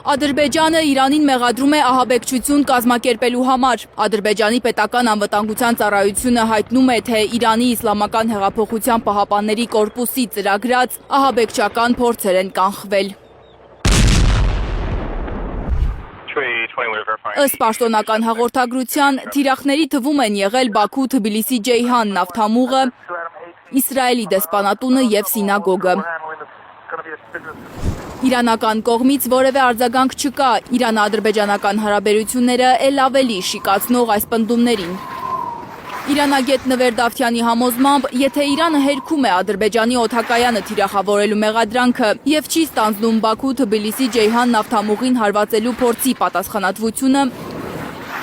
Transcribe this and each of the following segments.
Ադրբեջանը Իրանին մեղադրում է ահաբեկչություն կազմակերպելու համար։ Ադրբեջանի պետական անվտանգության ծառայությունը հայտնում է, թե Իրանի իսլամական հեղափոխության պահապանների կորպուսի ծրագրած ահաբեկչական փորձեր են կանխվել։ Ըստ պաշտոնական հաղորդագրության, թիրախների թվում են եղել Բաքու-Թբիլիսի-Ջեյհան նավթամուղը, Իսրայելի դեսպանատունը և սինագոգը։ Իրանական կողմից որևէ արձագանք չկա Իրան-ադրբեջանական հարաբերությունները էլ ավելի շիկացնող այս պնդումներին։ Իրանագետ Նվեր Դավթյանի համոզմամբ, եթե Իրանը հերքում է Ադրբեջանի օդակայանը թիրախավորելու մեղադրանքը և չի ստանձնում Բաքու-Թբիլիսի-Ջեյհան նավթամուղին հարվածելու փորձի պատասխանատվությունը,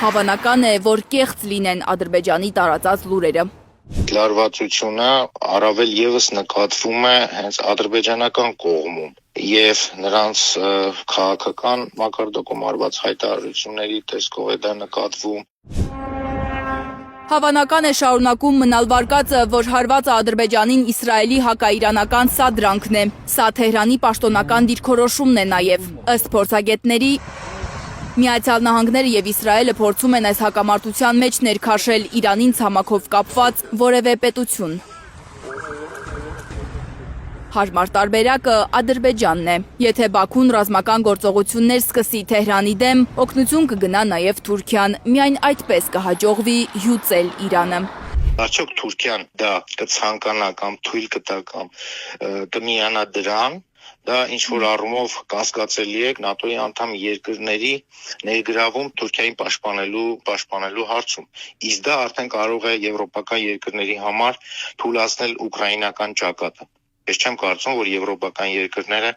հավանական է, որ կեղծ լինեն Ադրբեջանի տարածած լուրերը։ Լարվածությունը առավել եւս նկատվում է հենց ադրբեջանական կողմում եւ նրանց քաղաքական մակարդակում արված հայտարարությունների տեսքով է դա նկատվում։ Հավանական է շարունակում մնալ վարկածը, որ հարվածը Ադրբեջանին Իսրայելի հակաիրանական սադրանքն է։ Սա Թեհրանի պաշտոնական դիրքորոշումն է նաև։ Ըստ փորձագետների, Միացյալ Նահանգները և Իսրայելը փորձում են այս հակամարտության մեջ ներքաշել Իրանին ցամաքով կապված որևէ պետություն։ Հարմար տարբերակը Ադրբեջանն է։ Եթե Բաքուն ռազմական գործողություններ սկսի Թեհրանի դեմ, օգնություն կգնա նաև Թուրքիան։ Միայն այդպես կհաջողվի հյուծել Իրանը։ Արդյոք Թուրքիան դա կցանկանա կամ թույլ կտա կամ կմիանա դրան, դա ինչ-որ առումով կասկածելի է ՆԱՏՕ-ի անդամ երկրների ներգրավում Թուրքիային պաշտպանելու հարցում։ Իսկ դա արդեն կարող է եվրոպական երկրների համար թույլատրել ուկրաինական ճակատը։ Ես չեմ կարծում, որ եվրոպական երկրները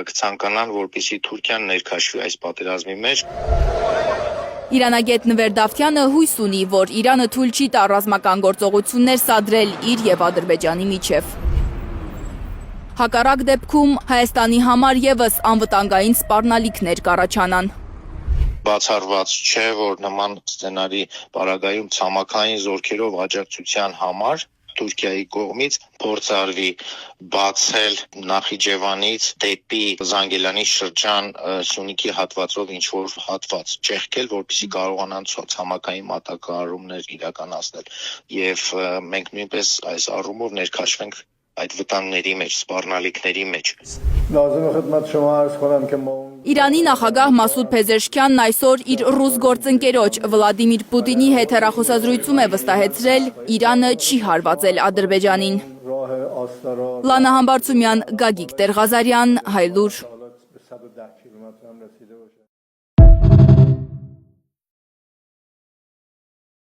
կցանկանան, որպեսզի Թուրքիան ներքաշվի այս պատերազմի մեջ։ Իրանագետ Նվեր Դավթյանը հույս ունի, որ Իրանը թույլ չի տա ռազմական գործողություններ սադրել իր և Ադրբեջանի միջև։ Հակառակ դեպքում Հայաստանի համար ևս անվտանգային սպառնալիքներ կառաջանան։ Բացառված չէ, որ նման սցենարի պարագայում ցամաքային զորքերով աջակցության համար Թուրքիայի կողմից փորձարվի բացել Նախիջևանից դեպի Զանգելանի շրջան Սյունիքի հատվածով ինչ-որ հատված ճեղքել, որպեսզի կարողանան ցամաքային մատակարարումներ իրականացնել։ Եվ մենք նույնպես այս առումով ներքաշվենք այդ վտանգների մեջ, սպառնալիքների մեջ։ Իրանի նախագահ Մասուդ Փեզեշքյանն այսօր իր ռուս գործընկերոջ Վլադիմիր Պուտինի հետ հեռախոսազրույցում է վստահեցրել, Իրանը չի հարվածել Ադրբեջանին։ Լանա Համբարձումյան, Գագիկ Տեր-Ղազարյան, Հայլուր։